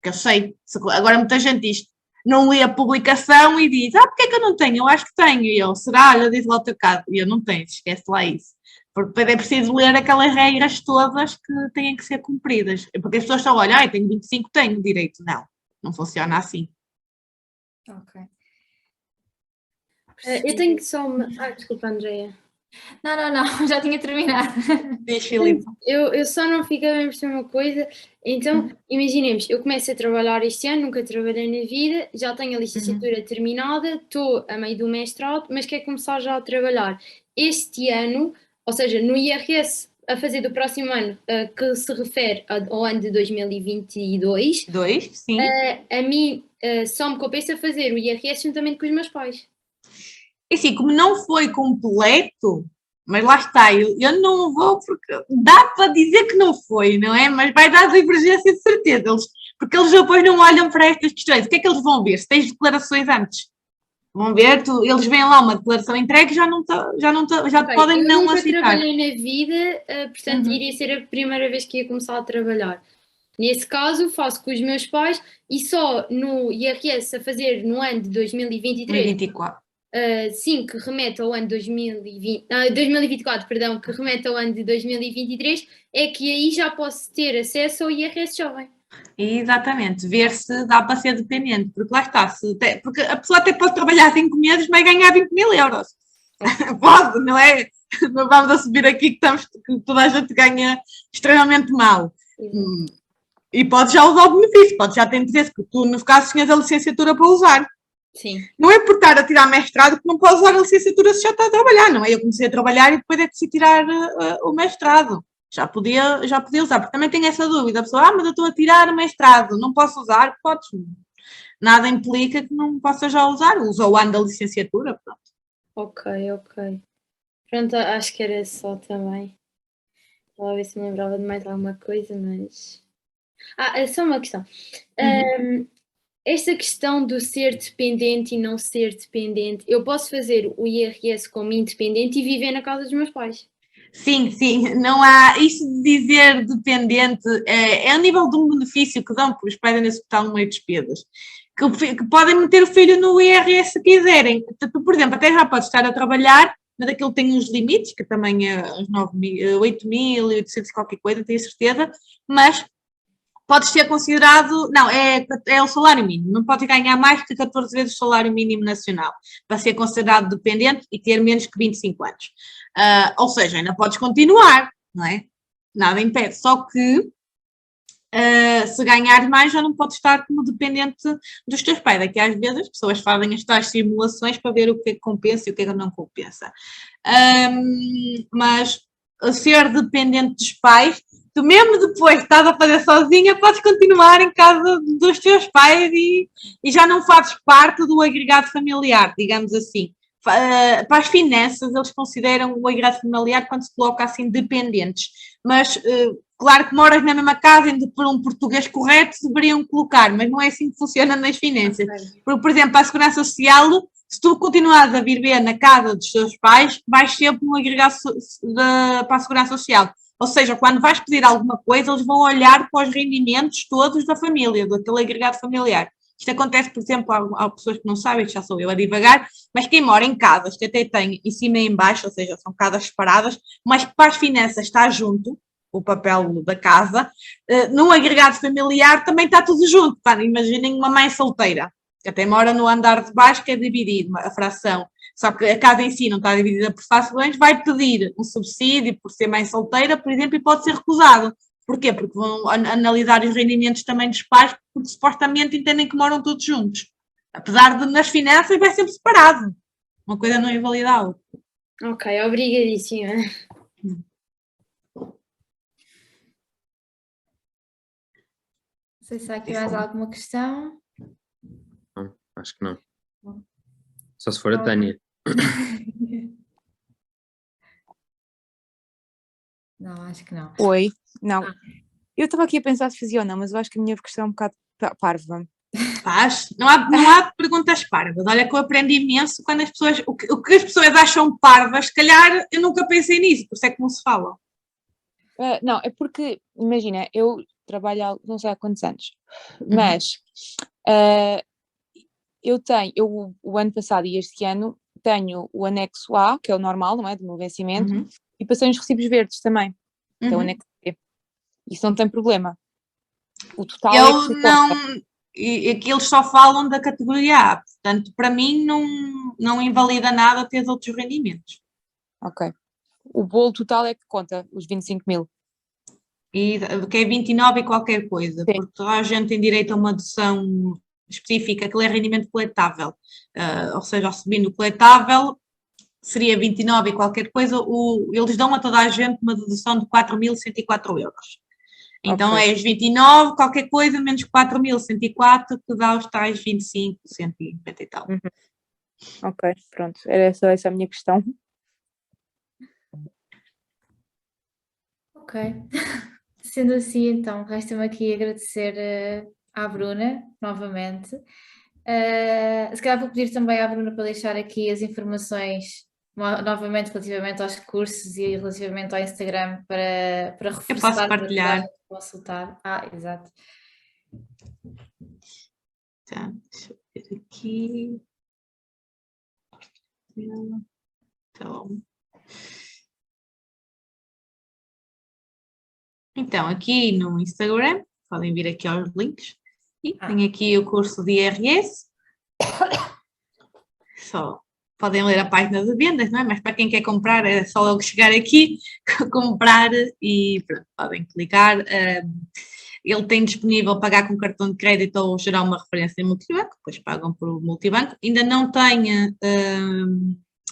que eu sei. Agora muita gente diz, não lê a publicação e diz, porque é que eu não tenho? Eu acho que tenho. E eu, será? Olha, diz lá o teu caso. E eu não tenho, esquece lá isso. Porque é preciso ler aquelas regras todas que têm que ser cumpridas. Porque as pessoas só olham, tenho 25, tenho direito. Não, não funciona assim. Ok. Eu tenho só uma... desculpa, Andreia. Não, já tinha terminado. Diz, Filipe. Eu só não fico bem perceber uma coisa. Então, imaginemos, eu começo a trabalhar este ano, nunca trabalhei na vida, já tenho a licenciatura terminada, estou a meio do mestrado, mas quero começar já a trabalhar. Este ano, ou seja, no IRS a fazer do próximo ano, que se refere ao ano de 2022, sim. a mim só me compensa fazer o IRS juntamente com os meus pais. E assim, como não foi completo, mas lá está, eu não vou porque dá para dizer que não foi, não é? Mas vai dar divergência de certeza, porque eles depois não olham para estas questões. O que é que eles vão ver? Se tens declarações antes, vão ver, eles veem lá uma declaração entregue, já podem não aceitar. Eu nunca trabalhei na vida, portanto iria ser a primeira vez que ia começar a trabalhar. Nesse caso, faço com os meus pais e só no IRS a fazer no ano de 2023. 2024. Sim, que remete ao ano 2024, perdão, que remete ao ano de 2023, é que aí já posso ter acesso ao IRS jovem. Exatamente, ver se dá para ser dependente, porque lá está, porque a pessoa até pode trabalhar 5 meses, vai ganhar 20 mil euros. Pode, não é? Não vamos a subir aqui que toda a gente ganha extremamente mal. E pode já usar o benefício, pode já ter interesse, porque tu, no caso, tinhas a licenciatura para usar. Sim. Não é por estar a tirar mestrado que não pode usar a licenciatura se já está a trabalhar, não é? Eu comecei a trabalhar e depois é que se tirar o mestrado. Já podia usar, porque também tenho essa dúvida. A pessoa, mas eu estou a tirar o mestrado, não posso usar? Podes. Nada implica que não possa já usar. Usa o ano da licenciatura, pronto. Ok. Pronto, acho que era só também. Estava a ver se me lembrava de mais alguma coisa, mas... é só uma questão. Esta questão do ser dependente e não ser dependente, eu posso fazer o IRS como independente e viver na casa dos meus pais? Sim, sim, não há isso de dizer dependente, é ao nível de um benefício que dão para os pais ainda suportar no meio de despesas, que podem meter o filho no IRS se quiserem. Por exemplo, até já pode estar a trabalhar, mas aquilo tem uns limites, que também é os 8.800 qualquer coisa, tenho certeza, mas pode ser considerado, não, é o salário mínimo, não pode ganhar mais que 14 vezes o salário mínimo nacional para ser considerado dependente e ter menos que 25 anos. Ou seja, ainda podes continuar, não é? Nada impede, só que se ganhares mais já não podes estar como dependente dos teus pais. Daqui às vezes as pessoas fazem as tais simulações para ver o que é que compensa e o que é que não compensa. Mas ser dependente dos pais, tu mesmo depois de estás a fazer sozinha, podes continuar em casa dos teus pais e já não fazes parte do agregado familiar, digamos assim. Para as finanças, eles consideram o agregado familiar quando se coloca assim dependentes, mas claro que moras na mesma casa e por um português correto deveriam colocar, mas não é assim que funciona nas finanças. Porque, por exemplo, a Segurança Social, se tu continuares a viver na casa dos teus pais, vais sempre no agregado para a Segurança Social. Ou seja, quando vais pedir alguma coisa, eles vão olhar para os rendimentos todos da família, daquele agregado familiar. Isto acontece, por exemplo, há pessoas que não sabem, já sou eu a divagar, mas quem mora em casas que até tem em cima e em baixo, ou seja, são casas separadas, mas que para as finanças está junto, o papel da casa, num agregado familiar também está tudo junto. Imaginem uma mãe solteira, que até mora no andar de baixo, que é dividido a fração, só que a casa em si não está dividida por frações, vai pedir um subsídio por ser mãe solteira, por exemplo, e pode ser recusado. Porquê? Porque vão analisar os rendimentos também dos pais, porque supostamente entendem que moram todos juntos. Apesar de nas finanças vai sempre separado. Uma coisa não invalida a outra. Ok, obrigadíssima. Não sei se há aqui mais alguma questão. Não, acho que não. Só se for a Tânia. Não, acho que não. Oi, não. Eu estava aqui a pensar se fazia ou não, mas eu acho que a minha questão é um bocado parva. Faz. Não há perguntas parvas. Olha que eu aprendo imenso quando as pessoas. O que as pessoas acham parvas, se calhar eu nunca pensei nisso, por isso é que não se fala. Não, é porque, imagina, eu trabalho há não sei há quantos anos, mas eu o ano passado e este ano tenho o anexo A, que é o normal, não é? Do meu vencimento, e passei uns recibos verdes também, que é o anexo B. Isso não tem problema. O total Eu é que não. E aqui eles só falam da categoria A, portanto, para mim não invalida nada ter outros rendimentos. Ok. O bolo total é que conta, os 25.000. E que é 29 e qualquer coisa, Sim. porque toda a gente tem direito a uma dedução específica, aquele é rendimento coletável. Ou seja, subindo o coletável, seria 29 e qualquer coisa, eles dão a toda a gente uma dedução de 4.104 euros. Então é os 29, qualquer coisa, menos 4.104, que dá os tais 25, 150 e tal. Ok, pronto. Era só essa a minha questão. Ok. Sendo assim, então, resta-me aqui agradecer à Bruna, novamente. Se calhar vou pedir também à Bruna para deixar aqui as informações novamente relativamente aos cursos e relativamente ao Instagram para reforçar. Eu posso partilhar. Para consultar. Exato. Tá, deixa eu ver aqui. Então, aqui no Instagram, podem vir aqui aos links. E tem aqui o curso de IRS. Só podem ler a página de vendas, não é? Mas para quem quer comprar, é só logo chegar aqui, comprar e pronto, podem clicar. Ele tem disponível pagar com cartão de crédito ou gerar uma referência em multibanco, depois pagam por multibanco. Ainda não tem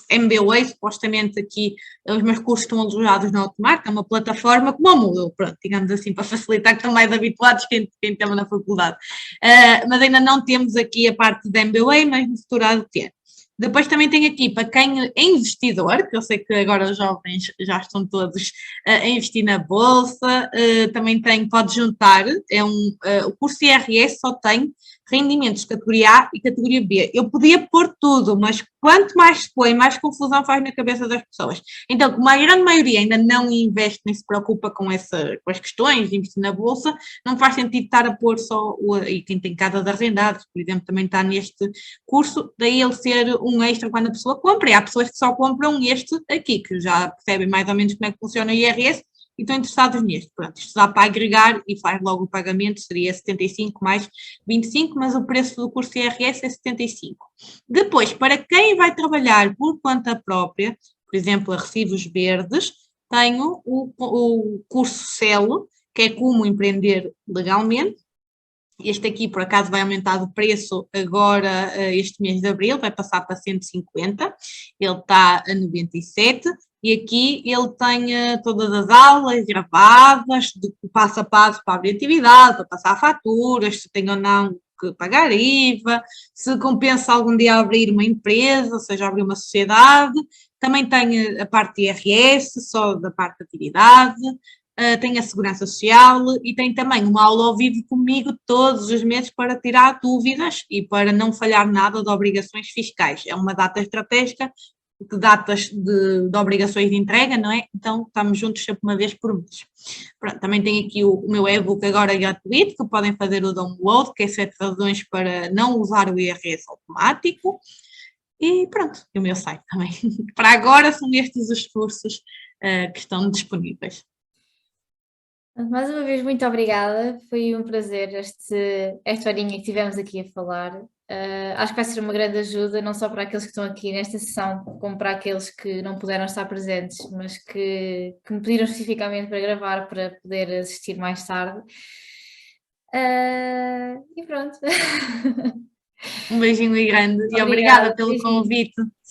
MBWay, supostamente aqui os meus cursos estão alojados na Automark, é uma plataforma como a Moodle, pronto, digamos assim, para facilitar, que estão mais habituados quem tem na faculdade. Mas ainda não temos aqui a parte da MBWay, mas no futuro há de ter. Depois também tem aqui, para quem é investidor, que eu sei que agora os jovens já estão todos a investir na bolsa, também pode juntar, o curso IRS só tem rendimentos de categoria A e categoria B. Eu podia pôr tudo, mas quanto mais se põe, mais confusão faz na cabeça das pessoas. Então, como a grande maioria ainda não investe nem se preocupa com as questões de investir na bolsa, não faz sentido estar a pôr só, e quem tem casa de arrendados, por exemplo, também está neste curso, daí ele ser um extra quando a pessoa compra, e há pessoas que só compram este aqui, que já percebem mais ou menos como é que funciona o IRS, e estão interessados neste. Pronto, isto dá para agregar e faz logo o pagamento, seria 75 mais 25, mas o preço do curso IRS é 75. Depois, para quem vai trabalhar por conta própria, por exemplo, a recibos verdes, tenho o curso CELO, que é como empreender legalmente. Este aqui, por acaso, vai aumentar de preço agora, este mês de abril, vai passar para 150, ele está a 97, e aqui ele tem todas as aulas gravadas, de passo a passo para abrir atividade, para passar faturas, se tem ou não que pagar IVA, se compensa algum dia abrir uma empresa, ou seja, abrir uma sociedade, também tem a parte de IRS, só da parte de atividade, tem a segurança social e tem também uma aula ao vivo comigo todos os meses para tirar dúvidas e para não falhar nada de obrigações fiscais. É uma data estratégica de datas de obrigações de entrega, não é? Então estamos juntos sempre uma vez por mês. Pronto, também tem aqui o meu e-book agora gratuito, que podem fazer o download, que é 7 razões para não usar o IRS automático. E pronto, e o meu site também. Para agora são estes os cursos que estão disponíveis. Mais uma vez, muito obrigada. Foi um prazer esta horinha que tivemos aqui a falar. Acho que vai ser uma grande ajuda, não só para aqueles que estão aqui nesta sessão, como para aqueles que não puderam estar presentes, mas que me pediram especificamente para gravar, para poder assistir mais tarde. E pronto. Um beijinho grande e Obrigada, obrigada pelo beijinho. convite.